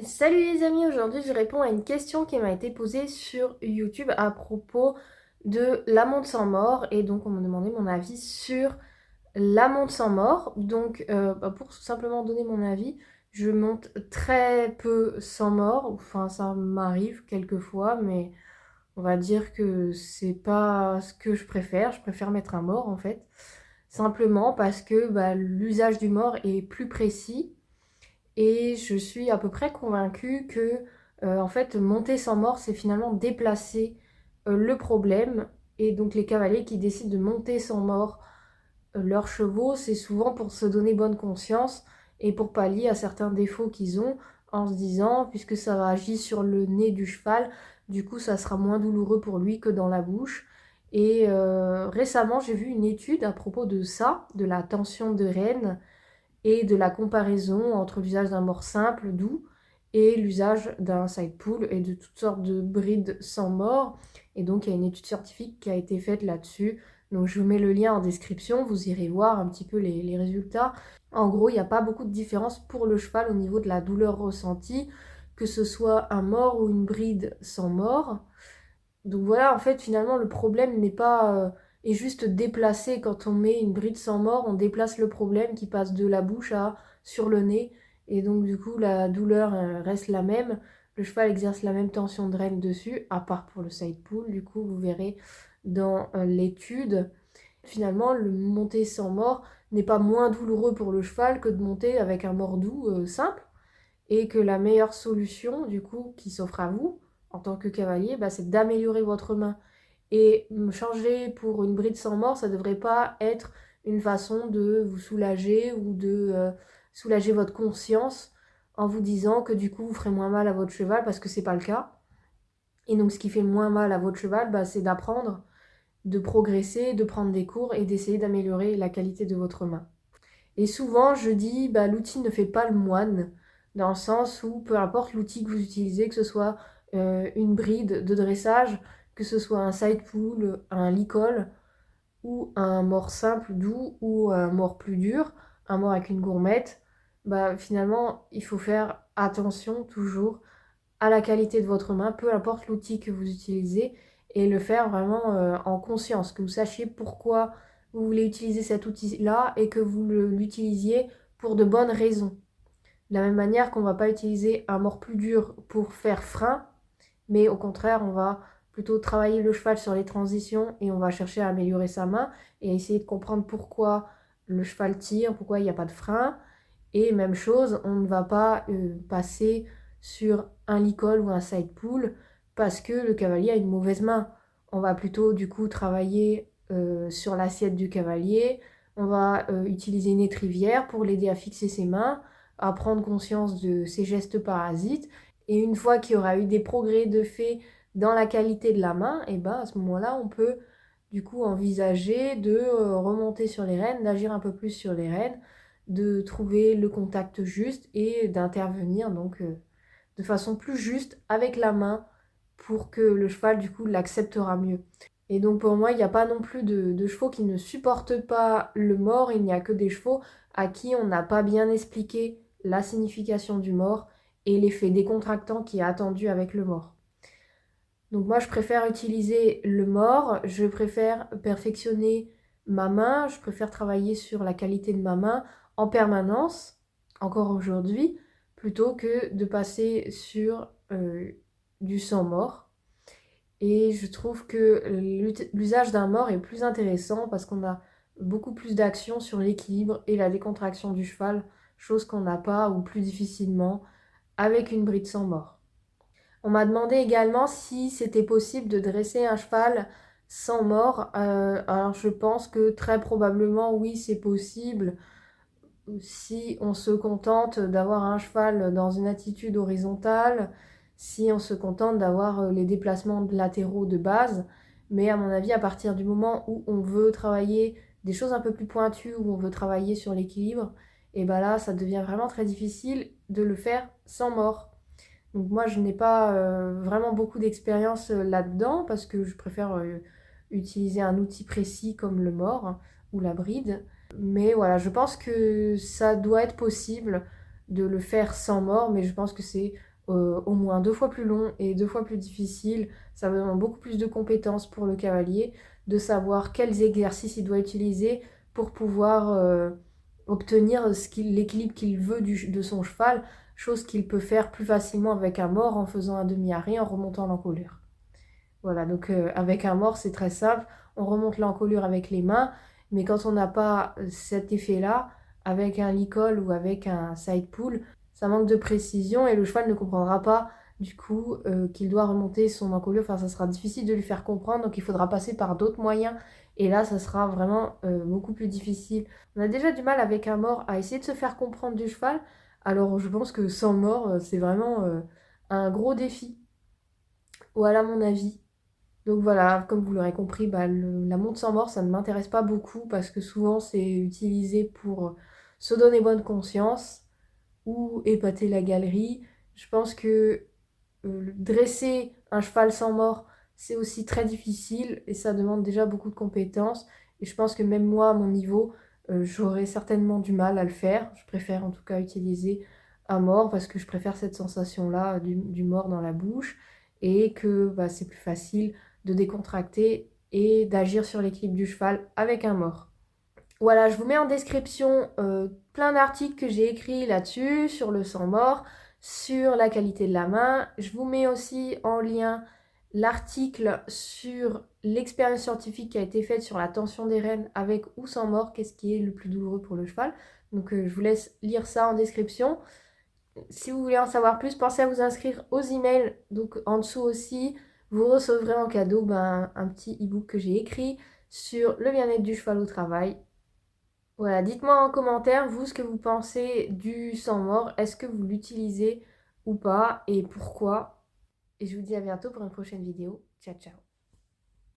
Salut les amis, aujourd'hui je réponds à une question qui m'a été posée sur YouTube à propos de la montre sans mort et donc on m'a demandé mon avis sur la montre sans mort. Donc pour simplement donner mon avis, je monte très peu sans mort, enfin ça m'arrive quelquefois mais on va dire que c'est pas ce que je préfère mettre un mort en fait. Simplement parce que l'usage du mort est plus précis et je suis à peu près convaincue que, en fait, monter sans mort, c'est finalement déplacer le problème. Et donc les cavaliers qui décident de monter sans mort leurs chevaux, c'est souvent pour se donner bonne conscience et pour pallier à certains défauts qu'ils ont en se disant, puisque ça agit sur le nez du cheval, du coup ça sera moins douloureux pour lui que dans la bouche. Et récemment, j'ai vu une étude à propos de ça, de la tension de rêne et de la comparaison entre l'usage d'un mort simple, doux, et l'usage d'un side pull et de toutes sortes de brides sans mort. Et donc, il y a une étude scientifique qui a été faite là-dessus. Donc, je vous mets le lien en description, vous irez voir un petit peu les résultats. En gros, il n'y a pas beaucoup de différence pour le cheval au niveau de la douleur ressentie, que ce soit un mort ou une bride sans mort. Donc voilà, en fait, finalement, le problème n'est pas est juste déplacé. Quand on met une bride sans mort, on déplace le problème qui passe de la bouche à sur le nez. Et donc, du coup, la douleur reste la même. Le cheval exerce la même tension de rêne dessus, à part pour le side pull. Du coup, vous verrez dans l'étude. Finalement, le monter sans mort n'est pas moins douloureux pour le cheval que de monter avec un mort doux simple et que la meilleure solution, du coup, qui s'offre à vous, en tant que cavalier, c'est d'améliorer votre main. Et me changer pour une bride sans mort, ça ne devrait pas être une façon de vous soulager ou de soulager votre conscience en vous disant que du coup, vous ferez moins mal à votre cheval parce que c'est pas le cas. Et donc, ce qui fait moins mal à votre cheval, c'est d'apprendre, de progresser, de prendre des cours et d'essayer d'améliorer la qualité de votre main. Et souvent, je dis, l'outil ne fait pas le moine, dans le sens où peu importe l'outil que vous utilisez, que ce soit une bride de dressage, que ce soit un side pull, un licol, ou un mort simple doux, ou un mort plus dur, un mort avec une gourmette, finalement, il faut faire attention toujours à la qualité de votre main, peu importe l'outil que vous utilisez, et le faire vraiment en conscience, que vous sachiez pourquoi vous voulez utiliser cet outil-là et que vous l'utilisiez pour de bonnes raisons. De la même manière qu'on ne va pas utiliser un mort plus dur pour faire frein, mais au contraire, on va plutôt travailler le cheval sur les transitions et on va chercher à améliorer sa main et essayer de comprendre pourquoi le cheval tire, pourquoi il n'y a pas de frein. Et même chose, on ne va pas passer sur un licol ou un side pull parce que le cavalier a une mauvaise main. On va plutôt du coup travailler sur l'assiette du cavalier. On va utiliser une étrivière pour l'aider à fixer ses mains, à prendre conscience de ses gestes parasites. Et une fois qu'il y aura eu des progrès de fait dans la qualité de la main, et à ce moment-là, on peut du coup envisager de remonter sur les rênes, d'agir un peu plus sur les rênes, de trouver le contact juste et d'intervenir donc de façon plus juste avec la main pour que le cheval du coup l'acceptera mieux. Et donc pour moi, il n'y a pas non plus de chevaux qui ne supportent pas le mort, il n'y a que des chevaux à qui on n'a pas bien expliqué la signification du mort et l'effet décontractant qui est attendu avec le mort. Donc moi, je préfère utiliser le mort, je préfère perfectionner ma main, je préfère travailler sur la qualité de ma main en permanence, encore aujourd'hui, plutôt que de passer sur du sans mort. Et je trouve que l'usage d'un mort est plus intéressant parce qu'on a beaucoup plus d'action sur l'équilibre et la décontraction du cheval, chose qu'on n'a pas ou plus difficilement avec une bride sans mort. On m'a demandé également si c'était possible de dresser un cheval sans mort. Alors je pense que très probablement oui, c'est possible si on se contente d'avoir un cheval dans une attitude horizontale, si on se contente d'avoir les déplacements latéraux de base. Mais à mon avis, à partir du moment où on veut travailler des choses un peu plus pointues, où on veut travailler sur l'équilibre, et là, ça devient vraiment très difficile de le faire sans mort. Donc moi, je n'ai pas vraiment beaucoup d'expérience là-dedans parce que je préfère utiliser un outil précis comme le mort ou la bride. Mais voilà, je pense que ça doit être possible de le faire sans mort, mais je pense que c'est au moins 2 fois plus long et 2 fois plus difficile. Ça demande beaucoup plus de compétences pour le cavalier, de savoir quels exercices il doit utiliser pour pouvoir obtenir l'équilibre qu'il veut de son cheval, chose qu'il peut faire plus facilement avec un mort en faisant un demi-arrêt, en remontant l'encolure. Voilà, donc avec un mort, c'est très simple. On remonte l'encolure avec les mains, mais quand on n'a pas cet effet-là, avec un licol ou avec un side pull, ça manque de précision et le cheval ne comprendra pas du coup qu'il doit remonter son encolure. Enfin, ça sera difficile de lui faire comprendre, donc il faudra passer par d'autres moyens. Et là, ça sera vraiment beaucoup plus difficile. On a déjà du mal avec un mort à essayer de se faire comprendre du cheval. Alors, je pense que sans mort, c'est vraiment un gros défi. Voilà mon avis. Donc voilà, comme vous l'aurez compris, bah, la montre sans mort, ça ne m'intéresse pas beaucoup parce que souvent c'est utilisé pour se donner bonne conscience ou épater la galerie. Je pense que dresser un cheval sans mort, c'est aussi très difficile et ça demande déjà beaucoup de compétences. Et je pense que même moi, à mon niveau, j'aurais certainement du mal à le faire. Je préfère en tout cas utiliser un mort parce que je préfère cette sensation-là du mort dans la bouche et que bah, c'est plus facile de décontracter et d'agir sur l'équilibre du cheval avec un mort. Voilà, je vous mets en description plein d'articles que j'ai écrits là-dessus, sur le sang mort, sur la qualité de la main. Je vous mets aussi en lien l'article sur l'expérience scientifique qui a été faite sur la tension des rênes avec ou sans mort, qu'est-ce qui est le plus douloureux pour le cheval. Donc je vous laisse lire ça en description. Si vous voulez en savoir plus, pensez à vous inscrire aux emails. Donc en dessous aussi, vous recevrez en cadeau un petit e-book que j'ai écrit sur le bien-être du cheval au travail. Voilà, dites-moi en commentaire, vous, ce que vous pensez du sang mort. Est-ce que vous l'utilisez ou pas et pourquoi? Et je vous dis à bientôt pour une prochaine vidéo. Ciao, ciao.